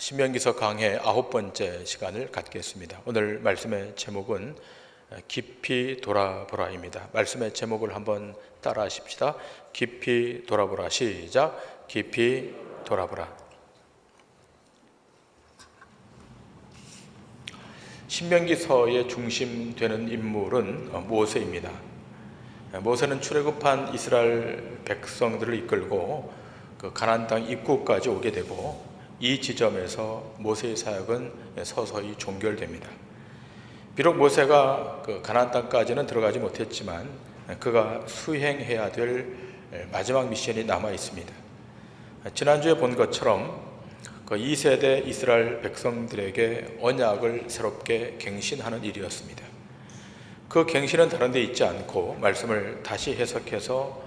신명기서 강해 9번째 시간을 갖겠습니다. 오늘 말씀의 제목은 깊이 돌아보라입니다. 말씀의 제목을 한번 따라 하십시다. 깊이 돌아보라. 시작. 깊이 돌아보라. 신명기서의 중심 되는 인물은 모세입니다. 모세는 출애굽한 이스라엘 백성들을 이끌고 가나안 땅 입구까지 오게 되고 이 지점에서 모세의 사역은 서서히 종결됩니다. 비록 모세가 가나안 땅까지는 들어가지 못했지만 그가 수행해야 될 마지막 미션이 남아 있습니다. 지난주에 본 것처럼 2세대 이스라엘 백성들에게 언약을 새롭게 갱신하는 일이었습니다. 그 갱신은 다른 데 있지 않고 말씀을 다시 해석해서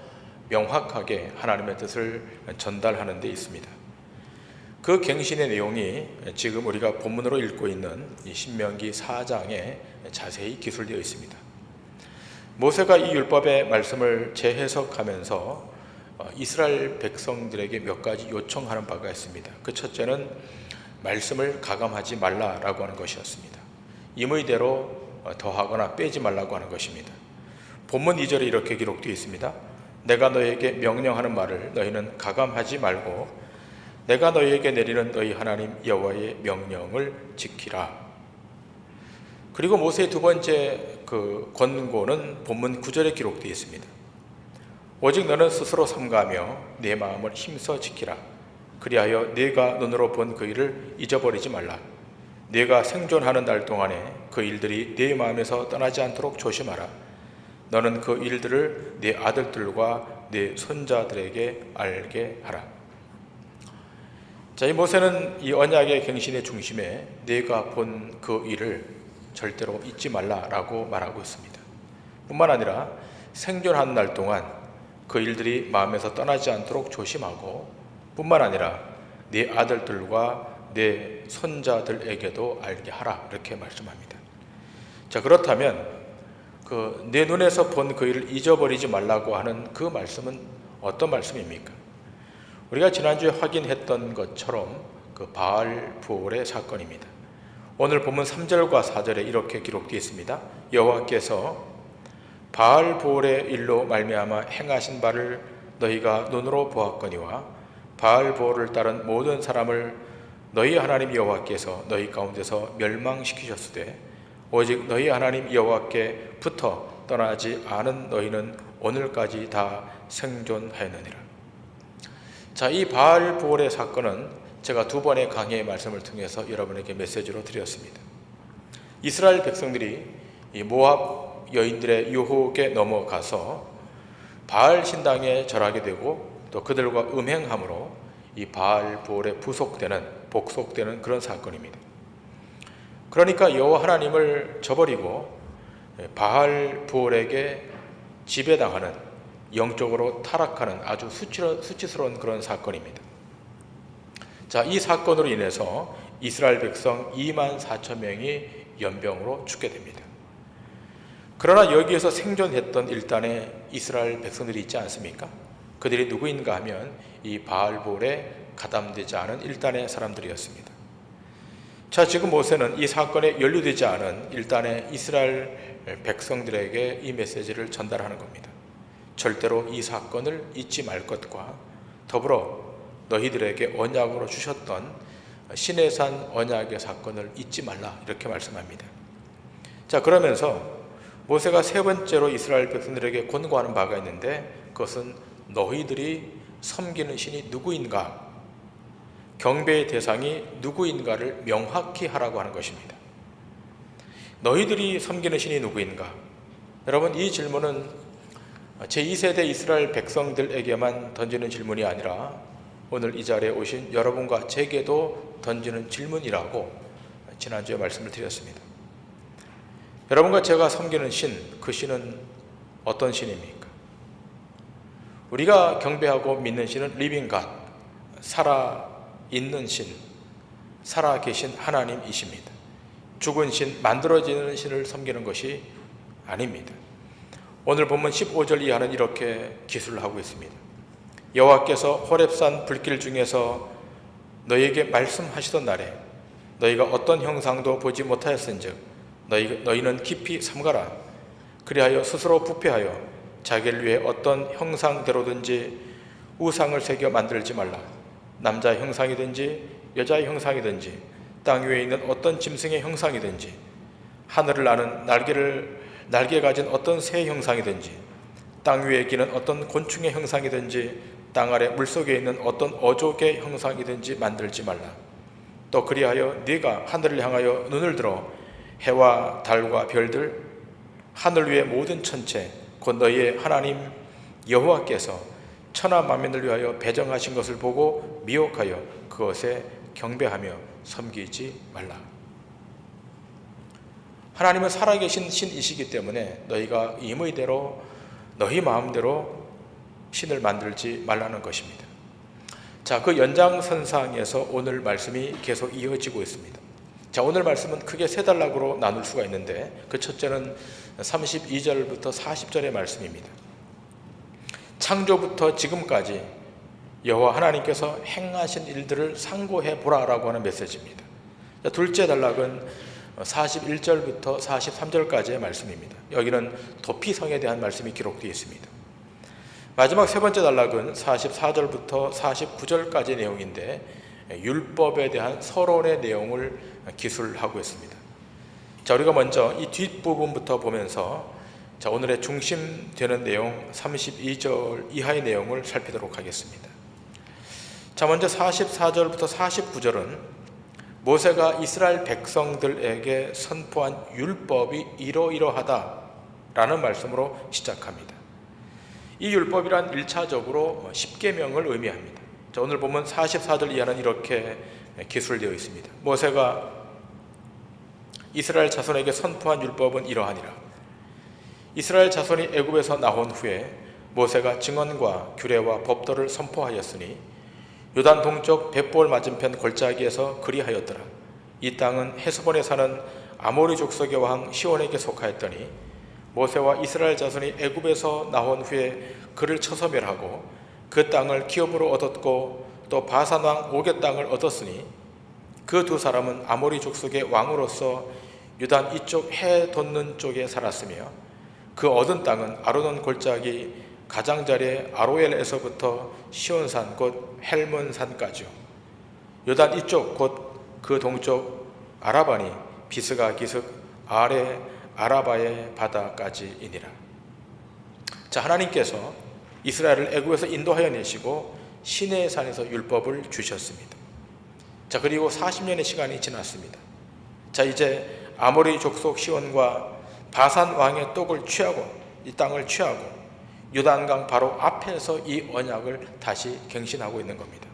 명확하게 하나님의 뜻을 전달하는 데 있습니다. 그 갱신의 내용이 지금 우리가 본문으로 읽고 있는 이 신명기 4장에 자세히 기술되어 있습니다. 모세가 이 율법의 말씀을 재해석하면서 이스라엘 백성들에게 몇 가지 요청하는 바가 있습니다. 그 첫째는 말씀을 가감하지 말라라고 하는 것이었습니다. 임의대로 더하거나 빼지 말라고 하는 것입니다. 본문 2절에 이렇게 기록되어 있습니다. 내가 너희에게 명령하는 말을 너희는 가감하지 말고 내가 너희에게 내리는 너희 하나님 여호와의 명령을 지키라. 그리고 모세의 두 번째 권고는 본문 9절에 기록되어 있습니다. 오직 너는 스스로 삼가하며 내 마음을 힘써 지키라. 그리하여 네가 눈으로 본 그 일을 잊어버리지 말라. 네가 생존하는 날 동안에 그 일들이 네 마음에서 떠나지 않도록 조심하라. 너는 그 일들을 네 아들들과 네 손자들에게 알게 하라. 자, 이 모세는 이 언약의 갱신의 중심에 네가 본 그 일을 절대로 잊지 말라라고 말하고 있습니다. 뿐만 아니라 생존하는 날 동안 그 일들이 마음에서 떠나지 않도록 조심하고 뿐만 아니라 네 아들들과 네 손자들에게도 알게 하라 이렇게 말씀합니다. 자, 그렇다면 내 눈에서 본 그 일을 잊어버리지 말라고 하는 그 말씀은 어떤 말씀입니까? 우리가 지난주에 확인했던 것처럼 바알 부올의 사건입니다. 오늘 본문 3절과 4절에 이렇게 기록되어 있습니다. 여호와께서 바알 부올의 일로 말미암아 행하신 바를 너희가 눈으로 보았거니와 바알 부올을 따른 모든 사람을 너희 하나님 여호와께서 너희 가운데서 멸망시키셨으되 오직 너희 하나님 여호와께 붙어 떠나지 않은 너희는 오늘까지 다 생존하였느니라. 자, 이 바알 부올의 사건은 제가 두 번의 강해의 말씀을 통해서 여러분에게 메시지로 드렸습니다. 이스라엘 백성들이 이 모압 여인들의 유혹에 넘어가서 바알 신당에 절하게 되고 또 그들과 음행함으로 이 바알 부올에 복속되는 그런 사건입니다. 그러니까 여호와 하나님을 저버리고 바알 부올에게 지배당하는 영적으로 타락하는 아주 수치스러운 그런 사건입니다. 자, 이 사건으로 인해서 이스라엘 백성 24,000명이 연병으로 죽게 됩니다. 그러나 여기에서 생존했던 일단의 이스라엘 백성들이 있지 않습니까? 그들이 누구인가 하면 이 바알볼에 가담되지 않은 일단의 사람들이었습니다. 자, 지금 모세는 이 사건에 연루되지 않은 일단의 이스라엘 백성들에게 이 메시지를 전달하는 겁니다. 절대로 이 사건을 잊지 말 것과 더불어 너희들에게 언약으로 주셨던 시내산 언약의 사건을 잊지 말라 이렇게 말씀합니다. 자, 그러면서 모세가 세 번째로 이스라엘 백성들에게 권고하는 바가 있는데 그것은 너희들이 섬기는 신이 누구인가, 경배의 대상이 누구인가를 명확히 하라고 하는 것입니다. 너희들이 섬기는 신이 누구인가? 여러분, 이 질문은 제2세대 이스라엘 백성들에게만 던지는 질문이 아니라 오늘 이 자리에 오신 여러분과 제게도 던지는 질문이라고 지난주에 말씀을 드렸습니다. 여러분과 제가 섬기는 신, 그 신은 어떤 신입니까? 우리가 경배하고 믿는 신은 리빙 갓, 살아있는 신, 살아계신 하나님이십니다. 죽은 신, 만들어지는 신을 섬기는 것이 아닙니다. 오늘 본문 15절 이하는 이렇게 기술을 하고 있습니다. 여호와께서 호렙산 불길 중에서 너희에게 말씀하시던 날에 너희가 어떤 형상도 보지 못하였은즉 너희는 깊이 삼가라. 그리하여 스스로 부패하여 자기를 위해 어떤 형상대로든지 우상을 새겨 만들지 말라. 남자의 형상이든지 여자의 형상이든지 땅 위에 있는 어떤 짐승의 형상이든지 하늘을 나는 날개 가진 어떤 새의 형상이든지 땅 위에 기는 어떤 곤충의 형상이든지 땅 아래 물속에 있는 어떤 어족의 형상이든지 만들지 말라. 또 그리하여 네가 하늘을 향하여 눈을 들어 해와 달과 별들 하늘 위의 모든 천체 곧 너희의 하나님 여호와께서 천하 만민을 위하여 배정하신 것을 보고 미혹하여 그것에 경배하며 섬기지 말라. 하나님은 살아계신 신이시기 때문에 너희가 임의대로 너희 마음대로 신을 만들지 말라는 것입니다. 자, 그 연장선상에서 오늘 말씀이 계속 이어지고 있습니다. 자, 오늘 말씀은 크게 세 단락으로 나눌 수가 있는데 그 첫째는 32절부터 40절의 말씀입니다. 창조부터 지금까지 여호와 하나님께서 행하신 일들을 상고해 보라라고 하는 메시지입니다. 자, 둘째 단락은 41절부터 43절까지의 말씀입니다. 여기는 도피성에 대한 말씀이 기록되어 있습니다. 마지막 세 번째 단락은 44절부터 49절까지의 내용인데 율법에 대한 서론의 내용을 기술하고 있습니다. 자, 우리가 먼저 이 뒷부분부터 보면서 자, 오늘의 중심 되는 내용 32절 이하의 내용을 살피도록 하겠습니다. 자, 먼저 44절부터 49절은 모세가 이스라엘 백성들에게 선포한 율법이 이러이러하다라는 말씀으로 시작합니다. 이 율법이란 1차적으로 10계명을 의미합니다. 자, 오늘 보면 44절 이하는 이렇게 기술되어 있습니다. 모세가 이스라엘 자손에게 선포한 율법은 이러하니라. 이스라엘 자손이 애굽에서 나온 후에 모세가 증언과 규례와 법도를 선포하였으니 요단 동쪽 벳볼 맞은편 골짜기에서 그리하였더라. 이 땅은 헤스본에 사는 아모리 족속의 왕 시온에게 속하였더니 모세와 이스라엘 자손이 애굽에서 나온 후에 그를 쳐서 멸하고 그 땅을 기업으로 얻었고 또 바산 왕 옥의 땅을 얻었으니 그 두 사람은 아모리 족속의 왕으로서 유단 이쪽 해 돋는 쪽에 살았으며 그 얻은 땅은 아르논 골짜기 가장자리의 아로엘에서부터 시온산 곧 헬몬산까지요. 요단 이쪽 곧 그 동쪽 아라바니 비스가 기슭 아래 아라바의 바다까지이니라. 자, 하나님께서 이스라엘을 애굽에서 인도하여 내시고 시내산에서 율법을 주셨습니다. 자, 그리고 40년의 시간이 지났습니다. 자, 이제 아모리 족속 시온과 바산 왕의 떡을 취하고 이 땅을 취하고 요단강 바로 앞에서 이 언약을 다시 갱신하고 있는 겁니다.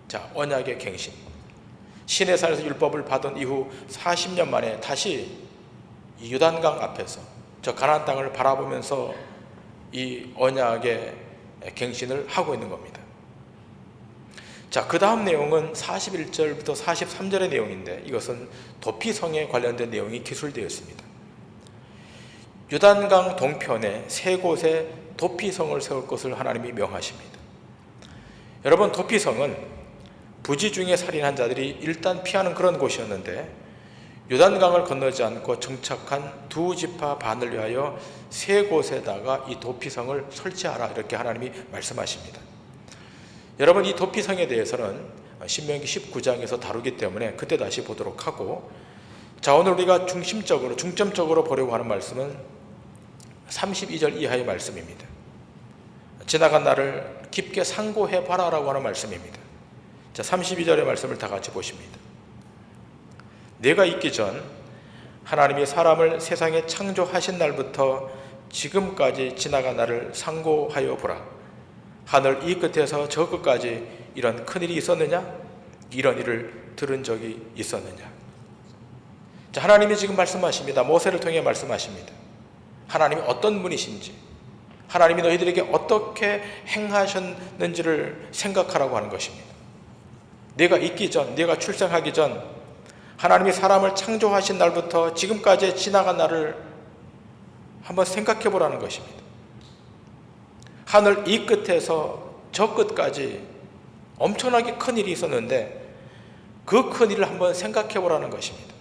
자, 언약의 갱신. 시내산에서 율법을 받은 이후 40년 만에 다시 이 요단강 앞에서 저 가나안 땅을 바라보면서 이 언약의 갱신을 하고 있는 겁니다. 자, 그 다음 내용은 41절부터 43절의 내용인데 이것은 도피성에 관련된 내용이 기술되어 있습니다. 요단강 동편에 세 곳에 도피성을 세울 것을 하나님이 명하십니다. 여러분, 도피성은 부지 중에 살인한 자들이 일단 피하는 그런 곳이었는데 요단강을 건너지 않고 정착한 두 지파 반을 위하여 세 곳에다가 이 도피성을 설치하라 이렇게 하나님이 말씀하십니다. 여러분, 이 도피성에 대해서는 신명기 19장에서 다루기 때문에 그때 다시 보도록 하고, 자, 오늘 우리가 중점적으로 보려고 하는 말씀은 32절 이하의 말씀입니다. 지나간 날을 깊게 상고해 봐라라고 하는 말씀입니다. 자, 32절의 말씀을 다 같이 보십니다. 내가 있기 전 하나님이 사람을 세상에 창조하신 날부터 지금까지 지나간 날을 상고하여 보라. 하늘 이 끝에서 저 끝까지 이런 큰일이 있었느냐? 이런 일을 들은 적이 있었느냐? 자, 하나님이 지금 말씀하십니다. 모세를 통해 말씀하십니다. 하나님이 어떤 분이신지, 하나님이 너희들에게 어떻게 행하셨는지를 생각하라고 하는 것입니다. 내가 있기 전, 내가 출생하기 전 하나님이 사람을 창조하신 날부터 지금까지 지나간 날을 한번 생각해 보라는 것입니다. 하늘 이 끝에서 저 끝까지 엄청나게 큰 일이 있었는데 그 큰 일을 한번 생각해 보라는 것입니다.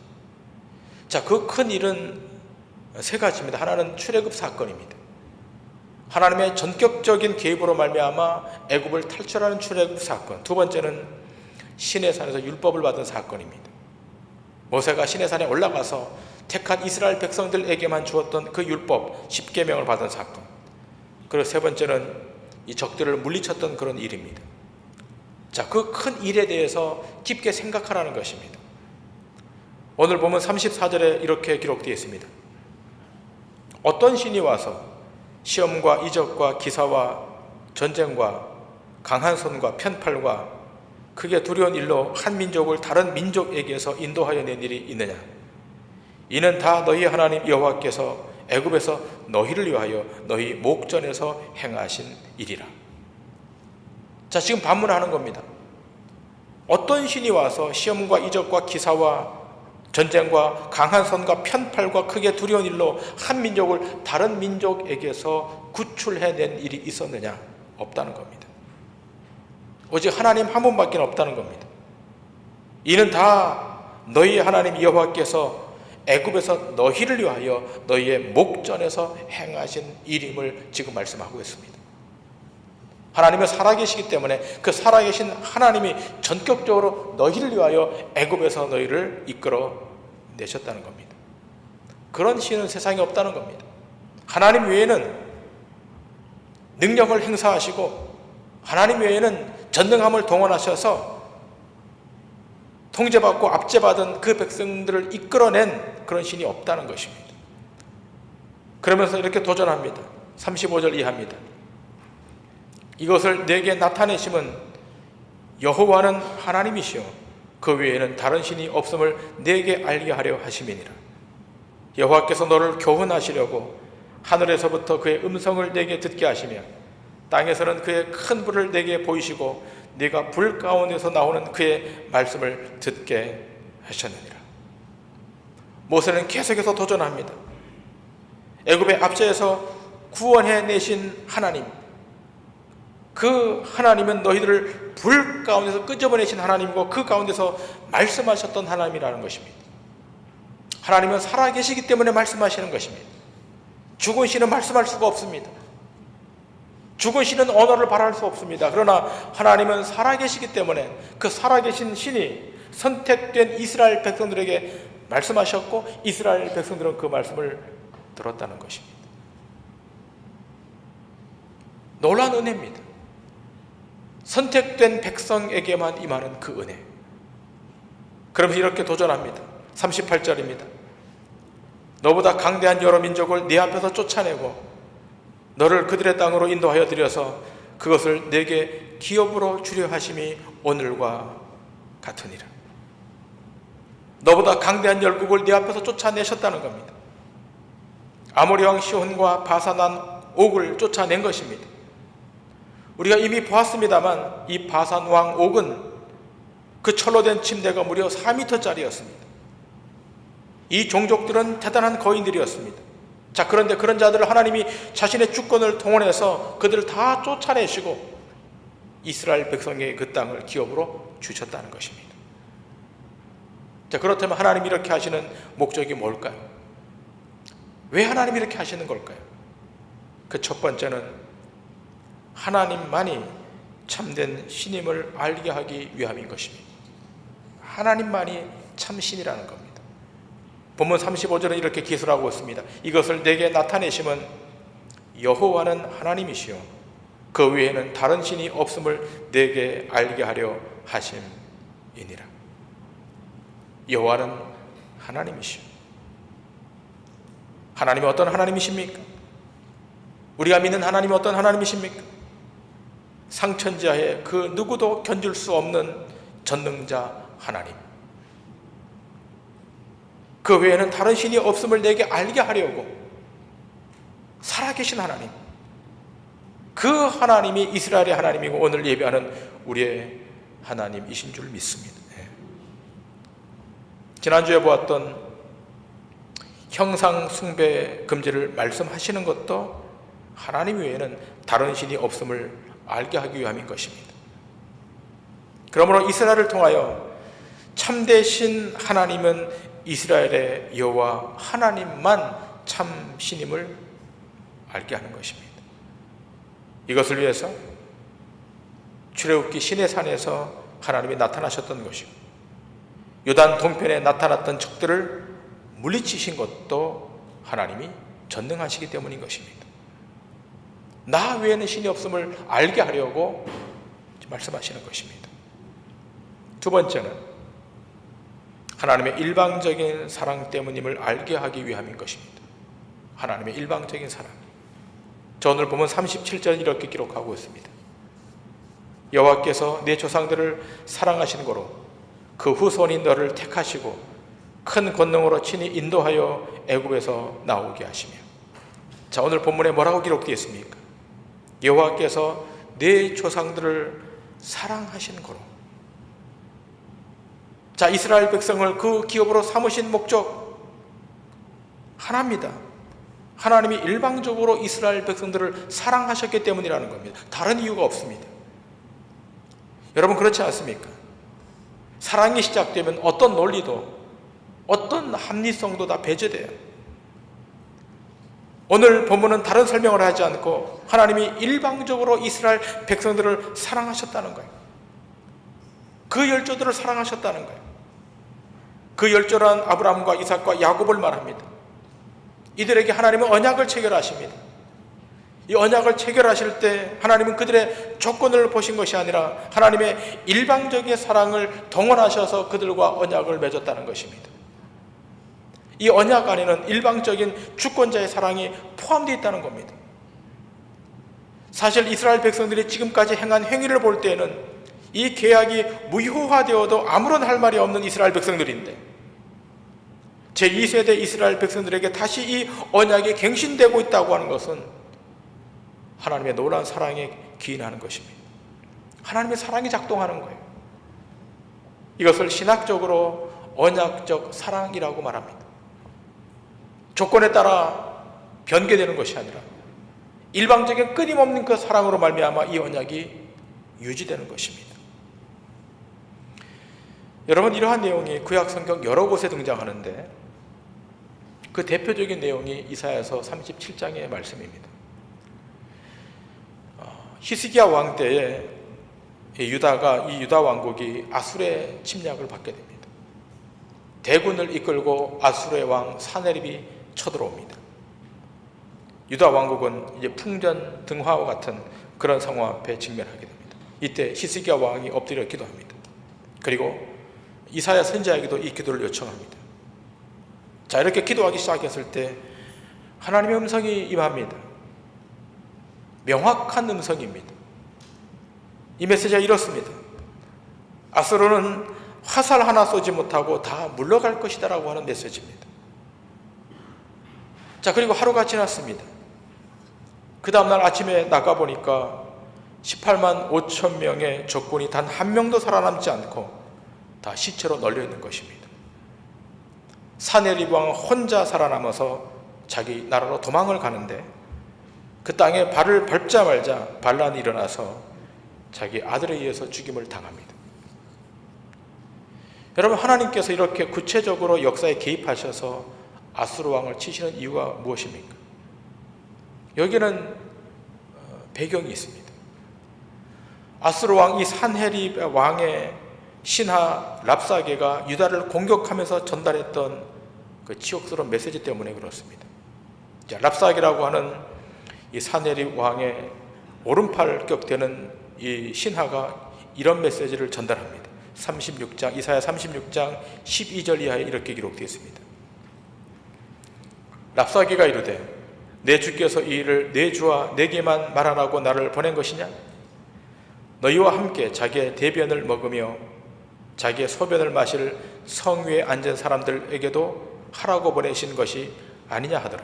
자, 그 큰 일은 세 가지입니다. 하나는 출애굽 사건입니다. 하나님의 전격적인 개입으로 말미암아 애굽을 탈출하는 출애굽 사건. 두 번째는 시내산에서 율법을 받은 사건입니다. 모세가 시내산에 올라가서 택한 이스라엘 백성들에게만 주었던 그 율법 10계명을 받은 사건. 그리고 세 번째는 이 적들을 물리쳤던 그런 일입니다. 자, 그 큰 일에 대해서 깊게 생각하라는 것입니다. 오늘 보면 34절에 이렇게 기록되어 있습니다. 어떤 신이 와서 시험과 이적과 기사와 전쟁과 강한 손과 편팔과 크게 두려운 일로 한 민족을 다른 민족에게서 인도하여 낸 일이 있느냐? 이는 다 너희 하나님 여호와께서 애굽에서 너희를 위하여 너희 목전에서 행하신 일이라. 자, 지금 반문하는 겁니다. 어떤 신이 와서 시험과 이적과 기사와 전쟁과 강한 손과 편팔과 크게 두려운 일로 한 민족을 다른 민족에게서 구출해낸 일이 있었느냐? 없다는 겁니다. 오직 하나님 한 분밖에 없다는 겁니다. 이는 다 너희 하나님 여호와께서 애굽에서 너희를 위하여 너희의 목전에서 행하신 일임을 지금 말씀하고 있습니다. 하나님은 살아계시기 때문에 그 살아계신 하나님이 전격적으로 너희를 위하여 애굽에서 너희를 이끌어 내셨다는 겁니다. 그런 신은 세상에 없다는 겁니다. 하나님 외에는 능력을 행사하시고 하나님 외에는 전능함을 동원하셔서 통제받고 압제받은 그 백성들을 이끌어낸 그런 신이 없다는 것입니다. 그러면서 이렇게 도전합니다. 35절 이하입니다. 이것을 내게 나타내심은 여호와는 하나님이시요 그 외에는 다른 신이 없음을 내게 알게 하려 하심이니라. 여호와께서 너를 교훈하시려고 하늘에서부터 그의 음성을 내게 듣게 하시며 땅에서는 그의 큰 불을 내게 보이시고 네가 불 가운데서 나오는 그의 말씀을 듣게 하셨느니라. 모세는 계속해서 도전합니다. 애굽의 압제에서 구원해내신 하나님, 그 하나님은 너희들을 불 가운데서 끄집어내신 하나님이고 그 가운데서 말씀하셨던 하나님이라는 것입니다. 하나님은 살아계시기 때문에 말씀하시는 것입니다. 죽은 신은 말씀할 수가 없습니다. 죽은 신은 언어를 발할 수 없습니다. 그러나 하나님은 살아계시기 때문에 그 살아계신 신이 선택된 이스라엘 백성들에게 말씀하셨고 이스라엘 백성들은 그 말씀을 들었다는 것입니다. 놀라운 은혜입니다. 선택된 백성에게만 임하는 그 은혜. 그러면서 이렇게 도전합니다. 38절입니다. 너보다 강대한 여러 민족을 네 앞에서 쫓아내고 너를 그들의 땅으로 인도하여 드려서 그것을 내게 기업으로 주려 하심이 오늘과 같으니라. 너보다 강대한 열국을 네 앞에서 쫓아내셨다는 겁니다. 아모리 왕 시혼과 바산 왕 옥을 쫓아낸 것입니다. 우리가 이미 보았습니다만 이 바산 왕 옥은 그 철로 된 침대가 무려 4m짜리였습니다. 이 종족들은 대단한 거인들이었습니다. 자, 그런데 그런 자들을 하나님이 자신의 주권을 동원해서 그들을 다 쫓아내시고 이스라엘 백성에게 그 땅을 기업으로 주셨다는 것입니다. 자, 그렇다면 하나님이 이렇게 하시는 목적이 뭘까요? 왜 하나님이 이렇게 하시는 걸까요? 그 첫 번째는 하나님만이 참된 신임을 알게 하기 위함인 것입니다. 하나님만이 참 신이라는 겁니다. 본문 35절은 이렇게 기술하고 있습니다. 이것을 내게 나타내심은 여호와는 하나님이시요 그 외에는 다른 신이 없음을 내게 알게 하려 하심이니라. 여호와는 하나님이시요. 하나님이 어떤 하나님이십니까? 우리가 믿는 하나님이 어떤 하나님이십니까? 상천지하에 그 누구도 견줄 수 없는 전능자 하나님. 그 외에는 다른 신이 없음을 내게 알게 하려고 살아계신 하나님, 그 하나님이 이스라엘의 하나님이고 오늘 예배하는 우리의 하나님이신 줄 믿습니다. 지난주에 보았던 형상 숭배 금지를 말씀하시는 것도 하나님 외에는 다른 신이 없음을 알게 하기 위함인 것입니다. 그러므로 이스라엘을 통하여 참되신 하나님은 이스라엘의 여호와 하나님만 참 신임을 알게 하는 것입니다. 이것을 위해서 출애굽기 시내산에서 하나님이 나타나셨던 것이고, 요단 동편에 나타났던 적들을 물리치신 것도 하나님이 전능하시기 때문인 것입니다. 나 외에는 신이 없음을 알게 하려고 말씀하시는 것입니다. 두 번째는 하나님의 일방적인 사랑 때문임을 알게 하기 위함인 것입니다. 하나님의 일방적인 사랑. 저 오늘 보면 37절 이렇게 기록하고 있습니다. 여호와께서 내 조상들을 사랑하신 거로 그 후손인 너를 택하시고 큰 권능으로 친히 인도하여 애굽에서 나오게 하시며. 자, 오늘 본문에 뭐라고 기록되어 있습니까? 여호와께서 내 조상들을 사랑하신 거로. 자, 이스라엘 백성을 그 기업으로 삼으신 목적 하나입니다. 하나님이 일방적으로 이스라엘 백성들을 사랑하셨기 때문이라는 겁니다. 다른 이유가 없습니다. 여러분, 그렇지 않습니까? 사랑이 시작되면 어떤 논리도 어떤 합리성도 다 배제돼요. 오늘 본문은 다른 설명을 하지 않고 하나님이 일방적으로 이스라엘 백성들을 사랑하셨다는 거예요. 그 열조들을 사랑하셨다는 거예요. 그 열조란 아브라함과 이삭과 야곱을 말합니다. 이들에게 하나님은 언약을 체결하십니다. 이 언약을 체결하실 때 하나님은 그들의 조건을 보신 것이 아니라 하나님의 일방적인 사랑을 동원하셔서 그들과 언약을 맺었다는 것입니다. 이 언약 안에는 일방적인 주권자의 사랑이 포함되어 있다는 겁니다. 사실 이스라엘 백성들이 지금까지 행한 행위를 볼 때에는 이 계약이 무효화되어도 아무런 할 말이 없는 이스라엘 백성들인데, 제2세대 이스라엘 백성들에게 다시 이 언약이 갱신되고 있다고 하는 것은 하나님의 놀라운 사랑에 기인하는 것입니다. 하나님의 사랑이 작동하는 거예요. 이것을 신학적으로 언약적 사랑이라고 말합니다. 조건에 따라 변개되는 것이 아니라 일방적인 끊임없는 그 사랑으로 말미암아 이 언약이 유지되는 것입니다. 여러분, 이러한 내용이 구약 성경 여러 곳에 등장하는데 그 대표적인 내용이 이사야서 37장의 말씀입니다. 히스기야 왕 때에 이 유다 왕국이 아술의 침략을 받게 됩니다. 대군을 이끌고 아술의 왕 사네립이 쳐들어옵니다. 유다 왕국은 이제 풍전 등화와 같은 그런 상황 앞에 직면하게 됩니다. 이때 히스기야 왕이 엎드려 기도합니다. 그리고 이사야 선지자에게도 이 기도를 요청합니다. 자, 이렇게 기도하기 시작했을 때 하나님의 음성이 임합니다. 명확한 음성입니다. 이 메시지가 이렇습니다. 아수르는 화살 하나 쏘지 못하고 다 물러갈 것이다 라고 하는 메시지입니다. 자, 그리고 하루가 지났습니다. 그 다음날 아침에 나가보니까 18만 5천 명의 적군이 단 한 명도 살아남지 않고 다 시체로 널려있는 것입니다. 사네립 왕 혼자 살아남아서 자기 나라로 도망을 가는데 그 땅에 발을 밟자마자 반란이 일어나서 자기 아들에 의해서 죽임을 당합니다. 여러분, 하나님께서 이렇게 구체적으로 역사에 개입하셔서 아수르 왕을 치시는 이유가 무엇입니까? 여기는 배경이 있습니다. 아수르 왕 이 산헤립 왕의 신하 랍사게가 유다를 공격하면서 전달했던 그 치욕스러운 메시지 때문에 그렇습니다. 자, 랍사게라고 하는 이 산헤립 왕의 오른팔격 되는 이 신하가 이런 메시지를 전달합니다. 이사야 36장 12절 이하에 이렇게 기록되어 있습니다. 랍사게가 이르되 내 주께서 이 일을 내 주와 내게만 말하라고 나를 보낸 것이냐? 너희와 함께 자기의 대변을 먹으며 자기의 소변을 마실 성 위에 앉은 사람들에게도 하라고 보내신 것이 아니냐 하더라.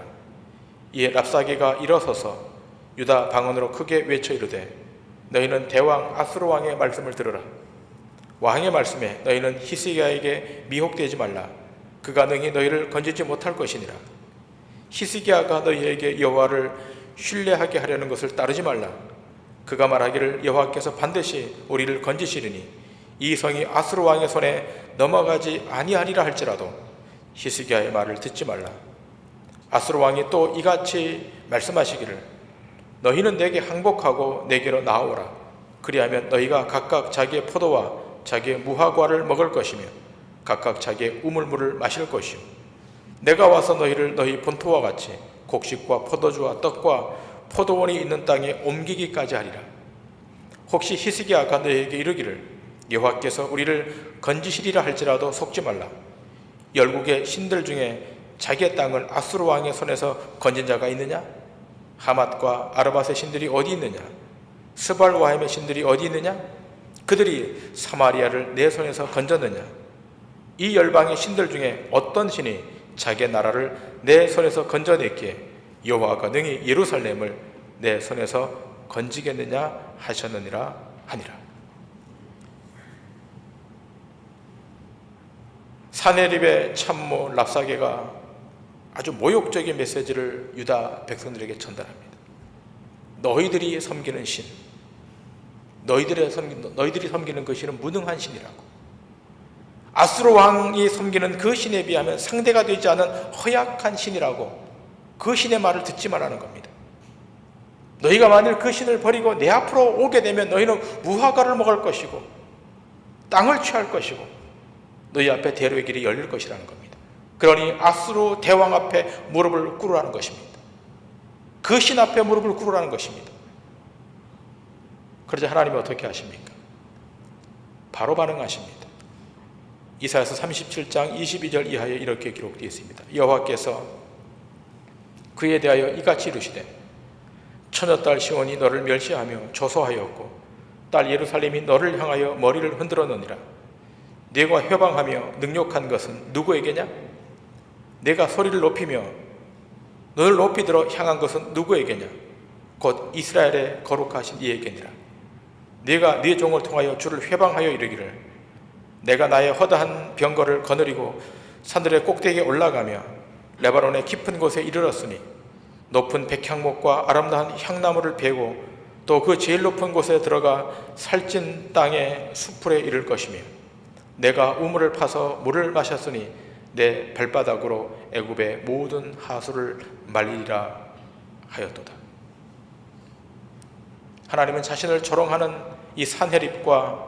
이에 랍사게가 일어서서 유다 방언으로 크게 외쳐 이르되 너희는 대왕 아수르 왕의 말씀을 들으라. 왕의 말씀에 너희는 히스기야에게 미혹되지 말라. 그가 능히 너희를 건지지 못할 것이니라. 히스기야가 너희에게 여호와를 신뢰하게 하려는 것을 따르지 말라. 그가 말하기를 여호와께서 반드시 우리를 건지시리니 이 성이 아수르 왕의 손에 넘어가지 아니하리라 할지라도 히스기야의 말을 듣지 말라. 아수르 왕이 또 이같이 말씀하시기를 너희는 내게 항복하고 내게로 나오라. 그리하면 너희가 각각 자기의 포도와 자기의 무화과를 먹을 것이며 각각 자기의 우물물을 마실 것이요 내가 와서 너희를 너희 본토와 같이 곡식과 포도주와 떡과 포도원이 있는 땅에 옮기기까지 하리라. 혹시 히스기야가 너희에게 이르기를 여호와께서 우리를 건지시리라 할지라도 속지 말라. 열국의 신들 중에 자기의 땅을 아수르 왕의 손에서 건진 자가 있느냐? 하맛과 아르밧의 신들이 어디 있느냐? 스발와임의 신들이 어디 있느냐? 그들이 사마리아를 내 손에서 건졌느냐? 이 열방의 신들 중에 어떤 신이 자기의 나라를 내 손에서 건져냈기에 여호와가 능히 예루살렘을 내 손에서 건지겠느냐 하셨느니라 하니라. 사네립의 참모 랍사게가 아주 모욕적인 메시지를 유다 백성들에게 전달합니다. 너희들이 섬기는 신, 너희들이 섬기는 그 신은 무능한 신이라고. 아수르 왕이 섬기는 그 신에 비하면 상대가 되지 않은 허약한 신이라고 그 신의 말을 듣지 말라는 겁니다. 너희가 만일 그 신을 버리고 내 앞으로 오게 되면 너희는 무화과를 먹을 것이고 땅을 취할 것이고 너희 앞에 대로의 길이 열릴 것이라는 겁니다. 그러니 아수르 대왕 앞에 무릎을 꿇으라는 것입니다. 그 신 앞에 무릎을 꿇으라는 것입니다. 그러자 하나님이 어떻게 하십니까? 바로 반응하십니다. 이사야서 37장 22절 이하에 이렇게 기록되어 있습니다. 여호와께서 그에 대하여 이같이 이르시되 처녀딸 시온이 너를 멸시하며 조소하였고 딸 예루살렘이 너를 향하여 머리를 흔들어 놓으니라. 네가 회방하며 능욕한 것은 누구에게냐? 내가 소리를 높이며 너를 높이 들어 향한 것은 누구에게냐? 곧 이스라엘의 거룩하신 이에게니라. 네가 네 종을 통하여 주를 회방하여 이르기를 내가 나의 허다한 병거를 거느리고 산들의 꼭대기에 올라가며 레바논의 깊은 곳에 이르렀으니 높은 백향목과 아름다운 향나무를 베고 또 그 제일 높은 곳에 들어가 살찐 땅의 수풀에 이를 것이며 내가 우물을 파서 물을 마셨으니 내 발바닥으로 애굽의 모든 하수를 말리리라 하였도다. 하나님은 자신을 조롱하는 이 산헤립과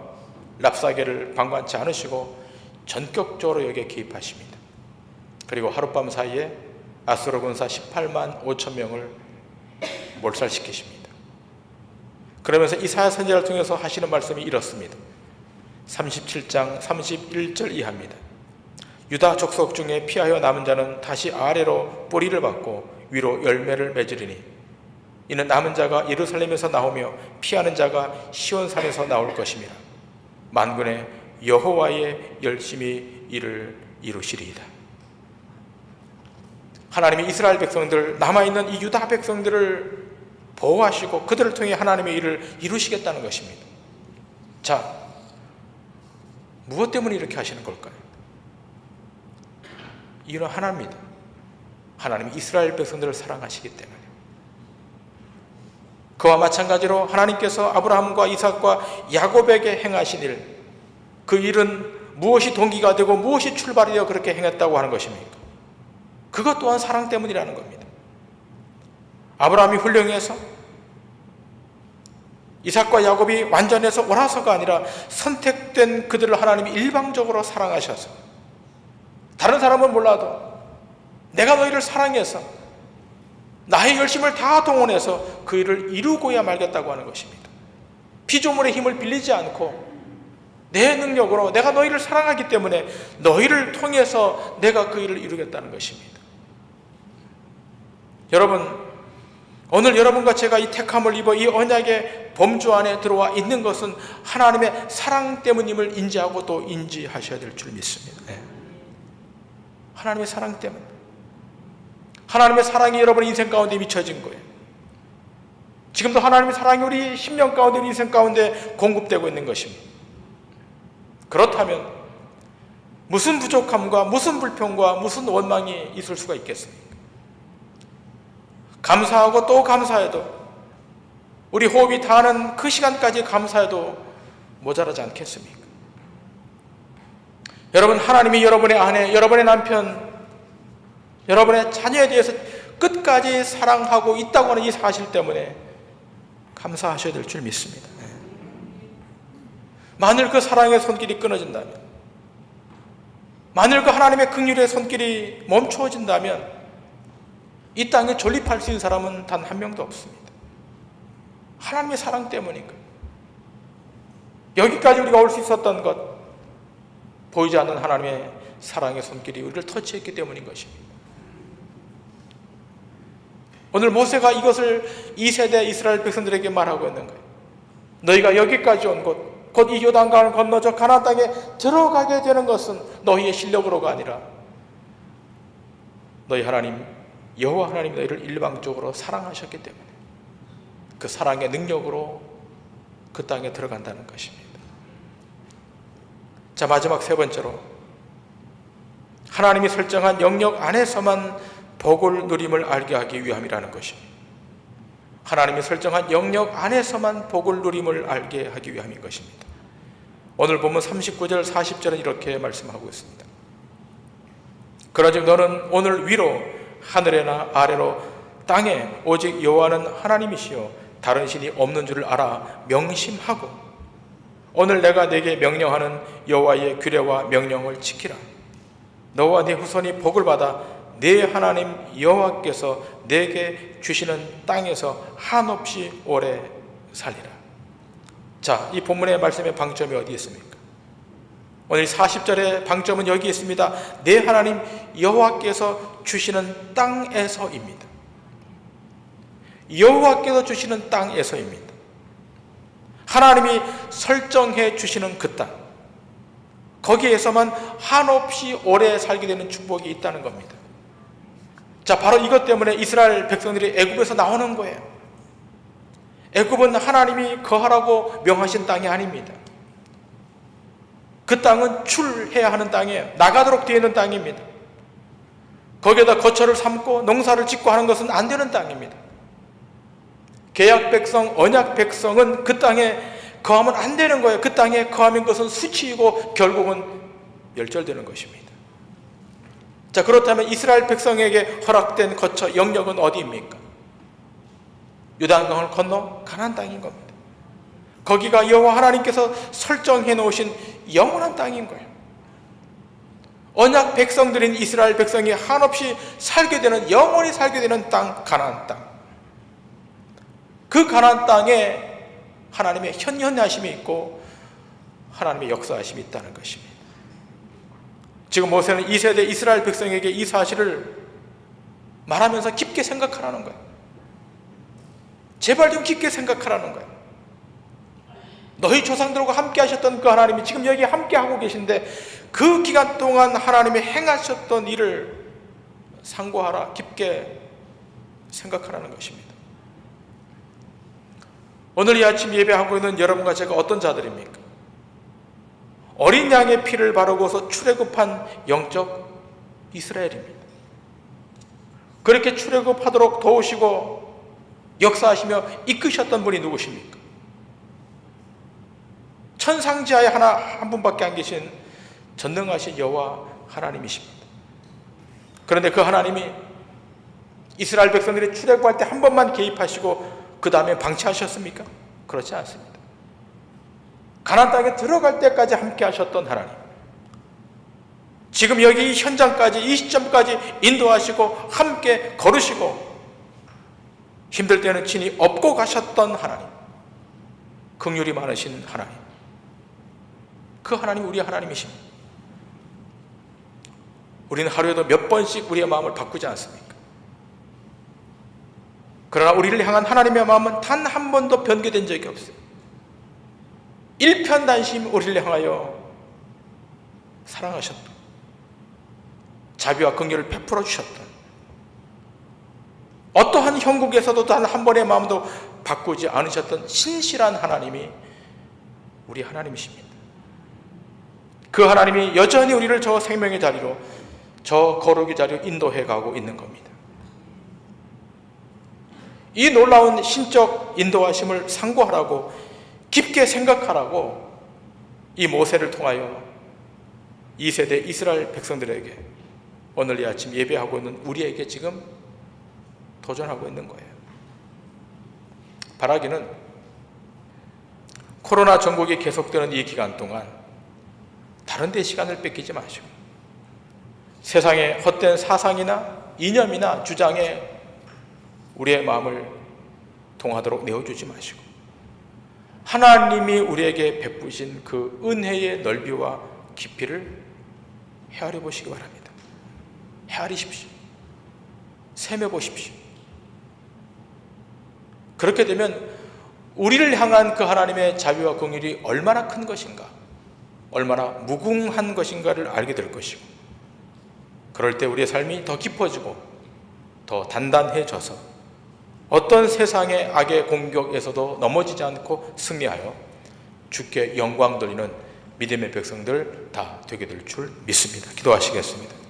랍사게를 방관치 않으시고 전격적으로 여기에 개입하십니다. 그리고 하룻밤 사이에 아수르 군사 18만 5천 명을 몰살시키십니다. 그러면서 이사야 선지자를 통해서 하시는 말씀이 이렇습니다. 37장 31절 이하입니다. 유다 족속 중에 피하여 남은 자는 다시 아래로 뿌리를 받고 위로 열매를 맺으리니 이는 남은 자가 예루살렘에서 나오며 피하는 자가 시온산에서 나올 것임이라. 만군의 여호와의 열심히 이를 이루시리이다. 하나님이 이스라엘 백성들, 남아있는 이 유다 백성들을 보호하시고 그들을 통해 하나님의 일을 이루시겠다는 것입니다. 자, 무엇 때문에 이렇게 하시는 걸까요? 이유는 하나입니다. 하나님이 이스라엘 백성들을 사랑하시기 때문에. 그와 마찬가지로 하나님께서 아브라함과 이삭과 야곱에게 행하신 일, 그 일은 무엇이 동기가 되고 무엇이 출발이 되어 그렇게 행했다고 하는 것입니까? 그것 또한 사랑 때문이라는 겁니다. 아브라함이 훌륭해서, 이삭과 야곱이 완전해서 옳아서가 아니라 선택된 그들을 하나님이 일방적으로 사랑하셔서, 다른 사람은 몰라도 내가 너희를 사랑해서 나의 열심을 다 동원해서 그 일을 이루고야 말겠다고 하는 것입니다. 피조물의 힘을 빌리지 않고 내 능력으로 내가 너희를 사랑하기 때문에 너희를 통해서 내가 그 일을 이루겠다는 것입니다. 여러분, 오늘 여러분과 제가 이 택함을 입어 이 언약의 범주 안에 들어와 있는 것은 하나님의 사랑 때문임을 인지하고 또 인지하셔야 될 줄 믿습니다. 네. 하나님의 사랑 때문. 하나님의 사랑이 여러분의 인생 가운데 미쳐진 거예요. 지금도 하나님의 사랑이 우리 심령 가운데, 우리 인생 가운데 공급되고 있는 것입니다. 그렇다면 무슨 부족함과 무슨 불평과 무슨 원망이 있을 수가 있겠습니까? 감사하고 또 감사해도, 우리 호흡이 닿는 그 시간까지 감사해도 모자라지 않겠습니까? 여러분, 하나님이 여러분의 아내, 여러분의 남편, 여러분의 자녀에 대해서 끝까지 사랑하고 있다고 하는 이 사실 때문에 감사하셔야 될 줄 믿습니다. 만일 그 사랑의 손길이 끊어진다면, 만일 그 하나님의 긍휼의 손길이 멈추어진다면 이 땅에 존립할 수 있는 사람은 단 한 명도 없습니다. 하나님의 사랑 때문인 거예요. 여기까지 우리가 올 수 있었던 것, 보이지 않는 하나님의 사랑의 손길이 우리를 터치했기 때문인 것입니다. 오늘 모세가 이것을 2세대 이스라엘 백성들에게 말하고 있는 거예요. 너희가 여기까지 온 곳, 곧 이 요단강을 건너 저 가나안 땅에 들어가게 되는 것은 너희의 실력으로가 아니라 너희 하나님 여호와 하나님이 너희를 일방적으로 사랑하셨기 때문에 그 사랑의 능력으로 그 땅에 들어간다는 것입니다. 자, 마지막 세 번째로, 하나님이 설정한 영역 안에서만 복을 누림을 알게 하기 위함이라는 것입니다. 하나님이 설정한 영역 안에서만 복을 누림을 알게 하기 위함인 것입니다. 오늘 보면 39절 40절은 이렇게 말씀하고 있습니다. 그러즉 너는 오늘 위로 하늘에나 아래로 땅에 오직 여호와는 하나님이시요 다른 신이 없는 줄을 알아 명심하고 오늘 내가 네게 명령하는 여호와의 규례와 명령을 지키라. 너와 네 후손이 복을 받아 네 하나님 여호와께서 네게 주시는 땅에서 한없이 오래 살리라. 자, 이 본문의 말씀의 방점이 어디 있습니까? 오늘 40절의 방점은 여기 있습니다. 네 하나님 여호와께서 주시는 땅에서입니다. 여호와께서 주시는 땅에서입니다. 하나님이 설정해 주시는 그 땅, 거기에서만 한없이 오래 살게 되는 축복이 있다는 겁니다. 자, 바로 이것 때문에 이스라엘 백성들이 애굽에서 나오는 거예요. 애굽은 하나님이 거하라고 명하신 땅이 아닙니다. 그 땅은 출해야 하는 땅이에요. 나가도록 되어 있는 땅입니다. 거기에다 거처를 삼고 농사를 짓고 하는 것은 안 되는 땅입니다. 계약 백성, 언약 백성은 그 땅에 거하면 안 되는 거예요. 그 땅에 거하는 것은 수치이고 결국은 멸절되는 것입니다. 자, 그렇다면 이스라엘 백성에게 허락된 거처 영역은 어디입니까? 요단강을 건너 가나안 땅인 겁니다. 거기가 여호와 하나님께서 설정해 놓으신 영원한 땅인 거예요. 언약 백성들인 이스라엘 백성이 한없이 살게 되는, 영원히 살게 되는 땅, 가나안 땅. 그 가나안 땅에 하나님의 현현하심이 있고 하나님의 역사하심이 있다는 것입니다. 지금 모세는 2세대 이스라엘 백성에게 이 사실을 말하면서 깊게 생각하라는 거예요. 제발 좀 깊게 생각하라는 거예요. 너희 조상들과 함께 하셨던 그 하나님이 지금 여기 함께 하고 계신데 그 기간 동안 하나님이 행하셨던 일을 상고하라, 깊게 생각하라는 것입니다. 오늘 이 아침 예배하고 있는 여러분과 제가 어떤 자들입니까? 어린 양의 피를 바르고서 출애굽한 영적 이스라엘입니다. 그렇게 출애굽하도록 도우시고 역사하시며 이끄셨던 분이 누구십니까? 천상지하에 한 분밖에 안 계신 전능하신 여호와 하나님이십니다. 그런데 그 하나님이 이스라엘 백성들이 출애굽할 때 한 번만 개입하시고 그 다음에 방치하셨습니까? 그렇지 않습니다. 가나안 땅에 들어갈 때까지 함께 하셨던 하나님, 지금 여기 이 현장까지, 이 시점까지 인도하시고 함께 걸으시고 힘들 때는 친히 업고 가셨던 하나님, 긍휼이 많으신 하나님, 그 하나님이 우리 하나님이십니다. 우리는 하루에도 몇 번씩 우리의 마음을 바꾸지 않습니까? 그러나 우리를 향한 하나님의 마음은 단 한 번도 변개된 적이 없어요. 일편단심 우리를 향하여 사랑하셨던, 자비와 긍휼을 베풀어 주셨던, 어떠한 형국에서도 단 한 번의 마음도 바꾸지 않으셨던 신실한 하나님이 우리 하나님이십니다. 그 하나님이 여전히 우리를 저 생명의 자리로, 저 거룩의 자리로 인도해 가고 있는 겁니다. 이 놀라운 신적 인도하심을 상고하라고, 깊게 생각하라고 이 모세를 통하여 2세대 이스라엘 백성들에게 오늘 이 아침 예배하고 있는 우리에게 지금 도전하고 있는 거예요. 바라기는 코로나 전국이 계속되는 이 기간 동안 다른 데 시간을 뺏기지 마시고 세상의 헛된 사상이나 이념이나 주장에 우리의 마음을 동하도록 내어주지 마시고 하나님이 우리에게 베푸신 그 은혜의 넓이와 깊이를 헤아려 보시기 바랍니다. 헤아리십시오. 셈해 보십시오. 그렇게 되면 우리를 향한 그 하나님의 자비와 긍휼이 얼마나 큰 것인가, 얼마나 무궁한 것인가를 알게 될 것이고, 그럴 때 우리의 삶이 더 깊어지고 더 단단해져서 어떤 세상의 악의 공격에서도 넘어지지 않고 승리하여 주께 영광 돌리는 믿음의 백성들 다 되게 될 줄 믿습니다. 기도하시겠습니다.